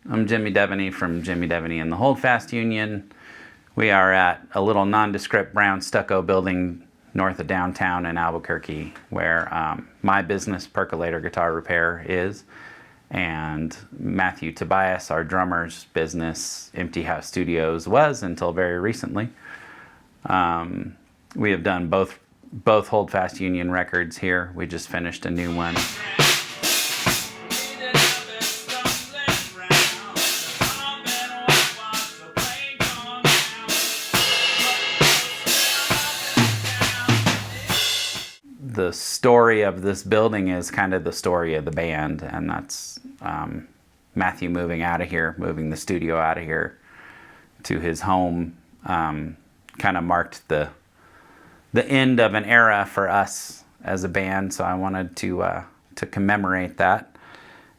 I'm Jimmy Devaney from Jimmy Devaney and the Holdfast Union. We are at a little nondescript brown stucco building north of downtown in Albuquerque, where my business, Percolator Guitar Repair, is, and Matthew Tobias, our drummer's business, Empty House Studios, was until very recently. We have done both Holdfast Union records here. We just finished a new one. The story of this building is kind of the story of the band, and that's Matthew moving out of here, moving the studio out of here to his home, kind of marked the end of an era for us as a band. So I wanted to commemorate that.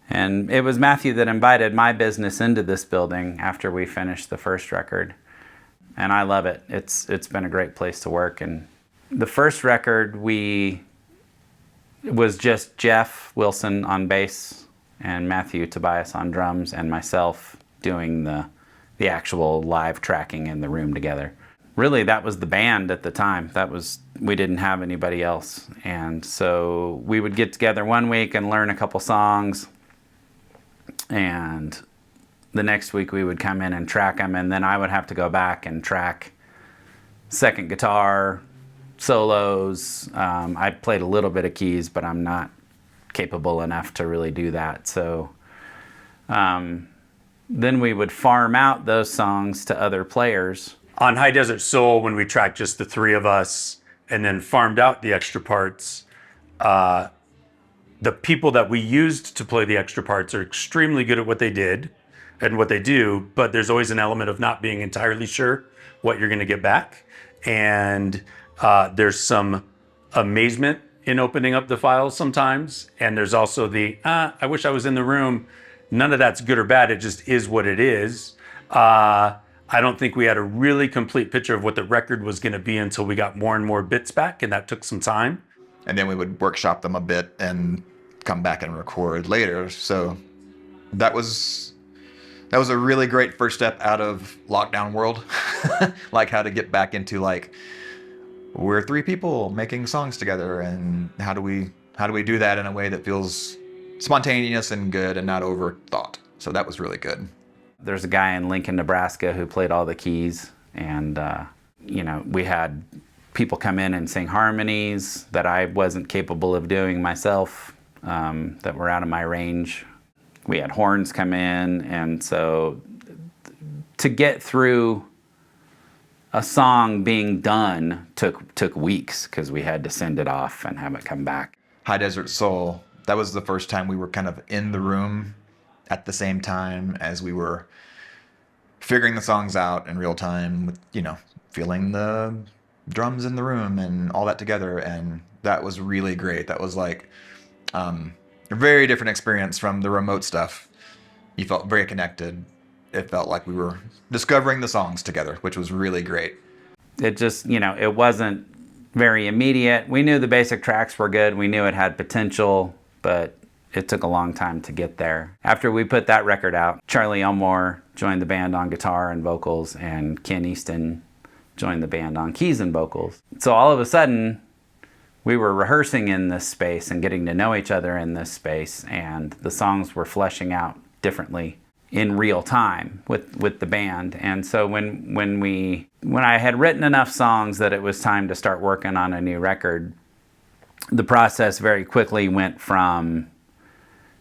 And it was Matthew that invited my business into this building after we finished the first record, and I love it. It's been a great place to work. And the first record was just Jeff Wilson on bass and Matthew Tobias on drums and myself doing the actual live tracking in the room together. Really, that was the band at the time. We didn't have anybody else. And so we would get together one week and learn a couple songs, and the next week we would come in and track them, and then I would have to go back and track second guitar, solos. I played a little bit of keys, but I'm not capable enough to really do that. So then we would farm out those songs to other players. On High Desert Soul, when we tracked just the three of us and then farmed out the extra parts, the people that we used to play the extra parts are extremely good at what they did and what they do, but there's always an element of not being entirely sure what you're going to get back. And there's some amazement in opening up the files sometimes, and there's also I wish I was in the room. None of that's good or bad, it just is what it is. I don't think we had a really complete picture of what the record was going to be until we got more and more bits back, and that took some time. And then we would workshop them a bit and come back and record later. So that was a really great first step out of lockdown world. Like how to get back into we're three people making songs together, and how do we do that in a way that feels spontaneous and good and not overthought. So that was really good. There's a guy in Lincoln, Nebraska who played all the keys, and we had people come in and sing harmonies that I wasn't capable of doing myself, that were out of my range. We had horns come in, and so to get through a song being done took weeks, because we had to send it off and have it come back. High Desert Soul, that was the first time we were kind of in the room at the same time as we were figuring the songs out in real time, with feeling the drums in the room and all that together, and that was really great. That was a very different experience from the remote stuff. You felt very connected. It felt like we were discovering the songs together, which was really great. It just, it wasn't very immediate. We knew the basic tracks were good. We knew it had potential, but it took a long time to get there. After we put that record out, Charlie Elmore joined the band on guitar and vocals, and Ken Easton joined the band on keys and vocals. So all of a sudden, we were rehearsing in this space and getting to know each other in this space, and the songs were fleshing out differently in real time with the band. And so when I had written enough songs that it was time to start working on a new record, the process very quickly went from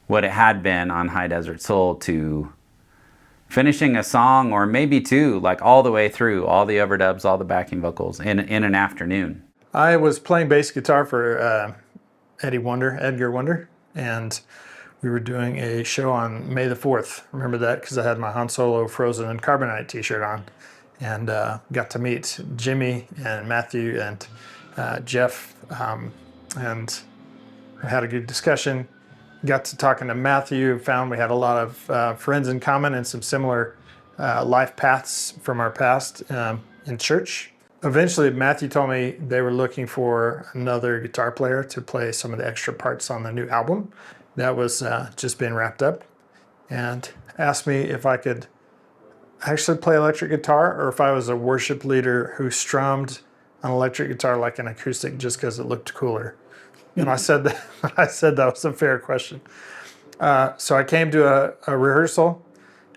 what it had been on High Desert Soul to finishing a song, or maybe two, all the way through, all the overdubs, all the backing vocals in an afternoon. I was playing bass guitar for Edgar Wonder, and we were doing a show on May the 4th. Remember that because I had my Han Solo Frozen and Carbonite t-shirt on, and got to meet Jimmy and Matthew and Jeff, and had a good discussion. Got to talking to Matthew, found we had a lot of friends in common and some similar life paths from our past in church. Eventually, Matthew told me they were looking for another guitar player to play some of the extra parts on the new album that was just being wrapped up. and asked me if I could actually play electric guitar or if I was a worship leader who strummed an electric guitar like an acoustic just because it looked cooler. And I said that that was a fair question. So I came to a rehearsal.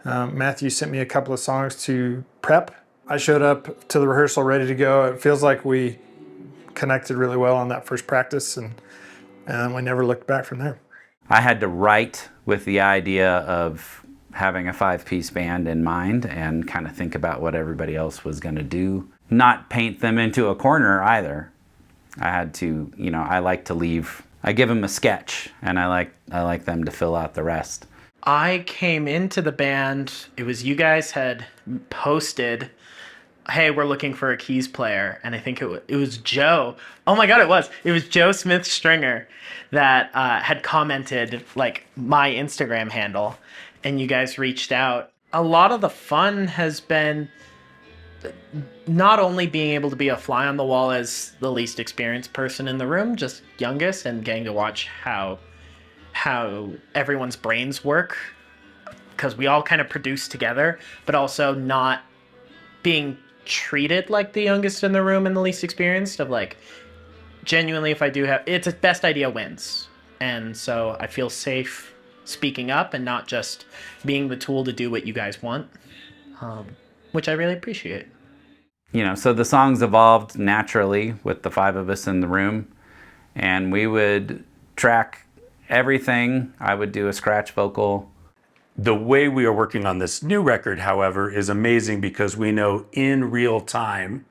Matthew sent me a couple of songs to prep. I showed up to the rehearsal ready to go. It feels like we connected really well on that first practice, and we never looked back from there. I had to write with the idea of having a 5-piece band in mind and kind of think about what everybody else was going to do. Not paint them into a corner either. I had to, I like to leave. I give them a sketch, and I like them to fill out the rest. I came into the band, it was you guys had posted, hey, we're looking for a keys player. And I think it was Joe. Oh my God, it was Joe Smith Stringer that had commented like my Instagram handle, and you guys reached out. A lot of the fun has been not only being able to be a fly on the wall as the least experienced person in the room, just youngest, and getting to watch how everyone's brains work, because we all kind of produce together, but also not being treated like the youngest in the room and the least experienced, of like, genuinely, if I do have, it's a best idea wins. And so I feel safe speaking up and not just being the tool to do what you guys want, which I really appreciate. So the songs evolved naturally with the 5 of us in the room, and we would track everything. I would do a scratch vocal. The way we are working on this new record, however, is amazing because we know in real time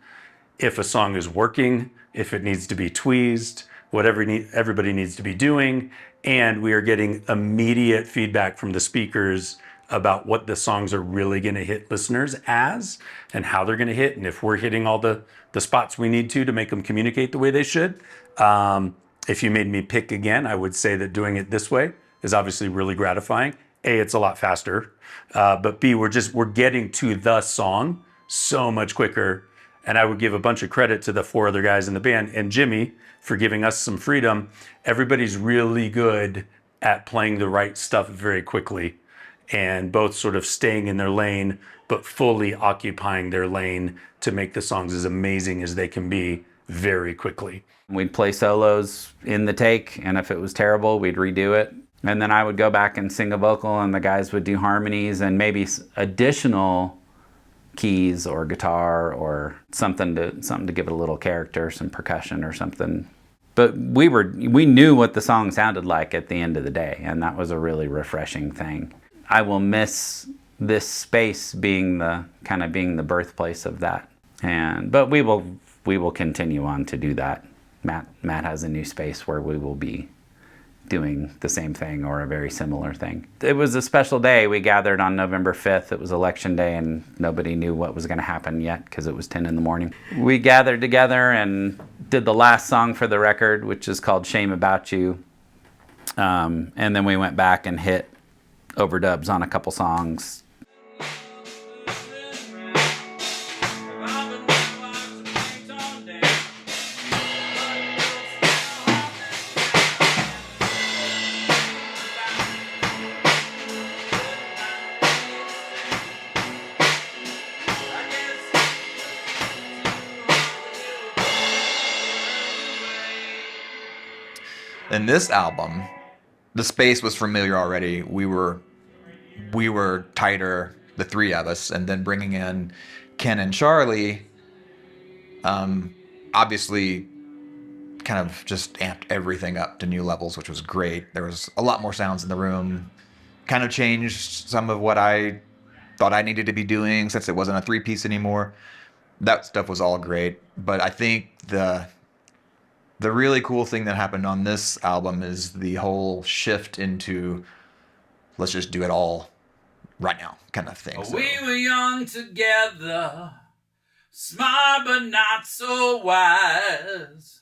if a song is working, if it needs to be tweezed, whatever everybody needs to be doing, and we are getting immediate feedback from the speakers about what the songs are really going to hit listeners as and how they're going to hit, and if we're hitting all the spots we need to make them communicate the way they should. If you made me pick again, I would say that doing it this way is obviously really gratifying. A, it's a lot faster, but B, we're getting to the song so much quicker. And I would give a bunch of credit to the 4 other guys in the band and Jimmy for giving us some freedom. Everybody's really good at playing the right stuff very quickly, and both sort of staying in their lane, but fully occupying their lane to make the songs as amazing as they can be very quickly. We'd play solos in the take, and if it was terrible, we'd redo it. And then I would go back and sing a vocal, and the guys would do harmonies and maybe additional keys or guitar or something to give it a little character, some percussion or something. But we knew what the song sounded like at the end of the day, and that was a really refreshing thing. I will miss this space being the birthplace of that. But we will continue on to do that. Matt has a new space where we will be doing the same thing or a very similar thing. It was a special day. We gathered on November 5th. It was election day, and nobody knew what was going to happen yet because it was 10 in the morning. We gathered together and did the last song for the record, which is called Shame About You. And then we went back and hit overdubs on a couple songs. In this album, the space was familiar already. We were tighter, the 3 of us, and then bringing in Ken and Charlie, obviously kind of just amped everything up to new levels, which was great. There was a lot more sounds in the room, kind of changed some of what I thought I needed to be doing since it wasn't a 3-piece anymore. That stuff was all great, but I think the really cool thing that happened on this album is the whole shift into let's just do it all right now kind of thing. So. We were young together, smart but not so wise.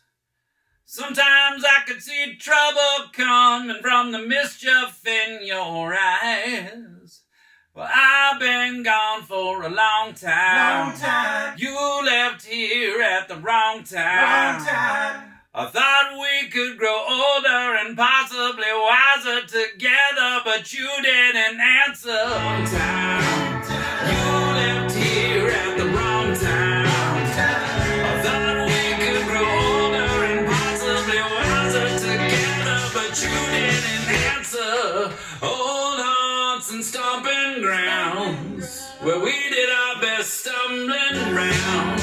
Sometimes I could see trouble coming from the mischief in your eyes. Well, I've been gone for a long time. You left here at the wrong time. I thought we could grow older and possibly wiser together, but you didn't answer. Wrong time. You left here at the wrong time. I thought we could grow older and possibly wiser together, but you didn't answer. Old haunts and stomping grounds where we did our best stumbling round.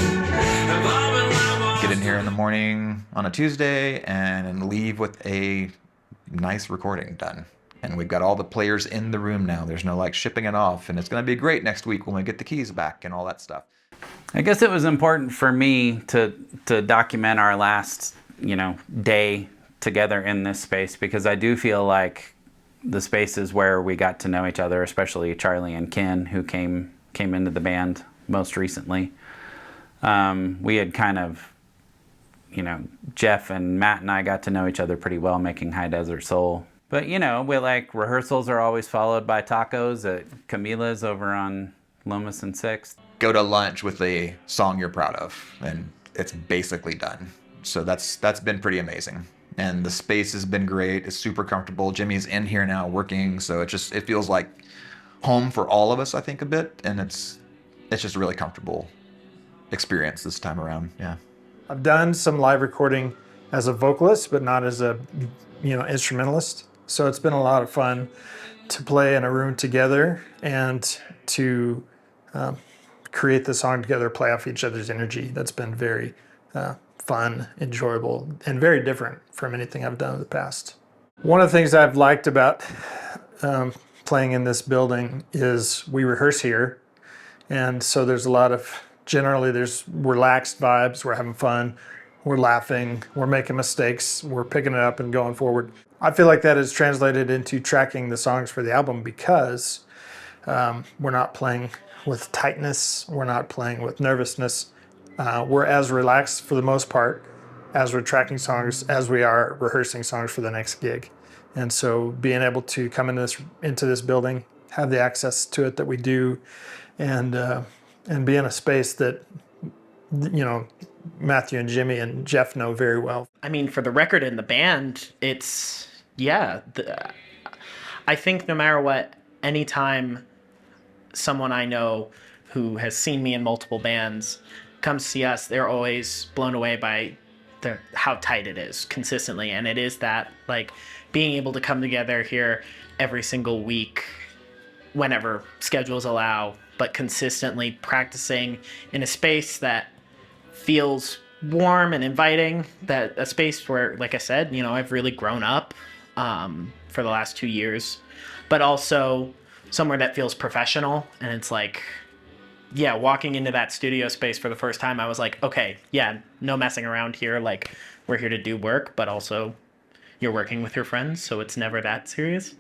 Get in here in the morning on a Tuesday and leave with a nice recording done. And we've got all the players in the room now. There's no like shipping it off, and it's going to be great next week when we get the keys back and all that stuff. I guess it was important for me to document our last, day together in this space, because I do feel like the spaces where we got to know each other, especially Charlie and Ken, who came into the band most recently. We had kind of, Jeff and Matt and I got to know each other pretty well making High Desert Soul. But, we like rehearsals are always followed by tacos at Camila's over on Lomas and 6th. Go to lunch with a song you're proud of, and it's basically done. So that's been pretty amazing. And the space has been great. It's super comfortable. Jimmy's in here now working, so it feels like home for all of us, I think, a bit. And it's just a really comfortable experience this time around. Yeah. I've done some live recording as a vocalist, but not as a instrumentalist. So it's been a lot of fun to play in a room together and to create the song together, play off each other's energy. That's been very fun, enjoyable, and very different from anything I've done in the past. One of the things I've liked about playing in this building is we rehearse here, and so there's relaxed vibes. We're having fun, we're laughing, we're making mistakes, we're picking it up and going forward. I feel like that is translated into tracking the songs for the album, because we're not playing with tightness, we're not playing with nervousness. We're as relaxed for the most part as we're tracking songs as we are rehearsing songs for the next gig. And so being able to come into this building, have the access to it that we do, and be in a space that Matthew and Jimmy and Jeff know very well. I mean, for the record in the band, I think no matter what, anytime someone I know who has seen me in multiple bands comes to see us, they're always blown away by how tight it is consistently. And it is that, like, being able to come together here every single week whenever schedules allow, but consistently practicing in a space that feels warm and inviting, that a space where, like I said, I've really grown up for the last 2 years, but also somewhere that feels professional. And it's like, walking into that studio space for the first time, I was like, okay, no messing around here. Like, we're here to do work, but also you're working with your friends, so it's never that serious.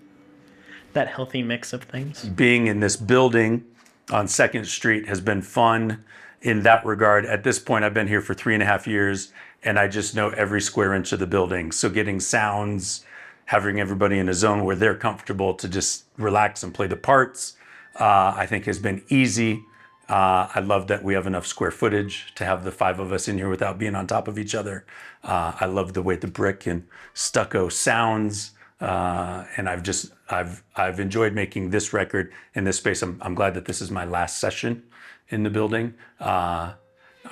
That healthy mix of things. Being in this building on 2nd Street has been fun in that regard. At this point, I've been here for 3.5 years, and I just know every square inch of the building. So getting sounds, having everybody in a zone where they're comfortable to just relax and play the parts, I think has been easy. I love that we have enough square footage to have the 5 of us in here without being on top of each other. I love the way the brick and stucco sounds. And I've enjoyed making this record in this space. I'm glad that this is my last session in the building. I'm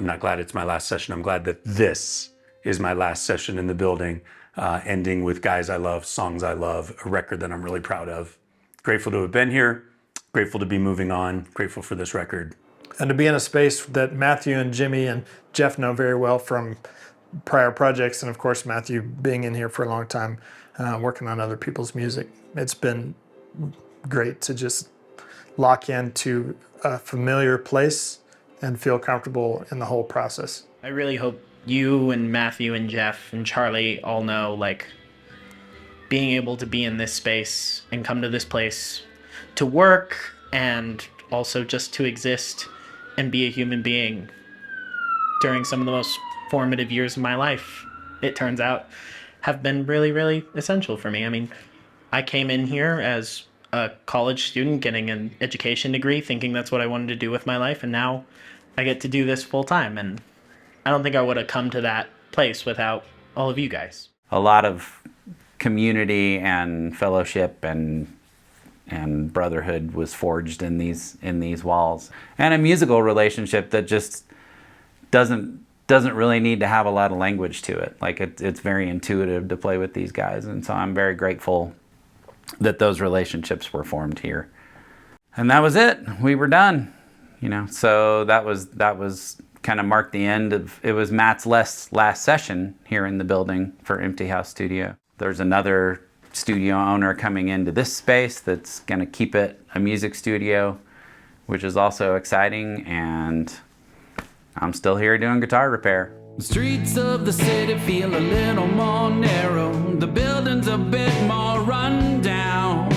not glad it's my last session. I'm glad that this is my last session in the building, ending with guys I love, songs I love, a record that I'm really proud of. Grateful to have been here. Grateful to be moving on. Grateful for this record. And to be in a space that Matthew and Jimmy and Jeff know very well from prior projects, and of course Matthew being in here for a long time, working on other people's music. It's been great to just lock into a familiar place and feel comfortable in the whole process. I really hope you and Matthew and Jeff and Charlie all know, like, being able to be in this space and come to this place to work and also just to exist and be a human being during some of the most formative years of my life, it turns out, have been really, really essential for me. I mean, I came in here as a college student getting an education degree, thinking that's what I wanted to do with my life, and now I get to do this full time. And I don't think I would have come to that place without all of you guys. A lot of community and fellowship and brotherhood was forged in these walls, and a musical relationship that just doesn't really need to have a lot of language to it. Like it's very intuitive to play with these guys, and so I'm very grateful that those relationships were formed here. And that was it. We were done, So that was kind of marked the end of, it was Matt's last session here in the building for Empty House Studio. There's another studio owner coming into this space that's going to keep it a music studio, which is also exciting, and I'm still here doing guitar repair. The streets of the city feel a little more narrow. The building's a bit more run down.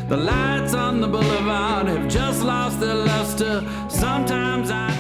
The lights on the boulevard have just lost their luster. Sometimes I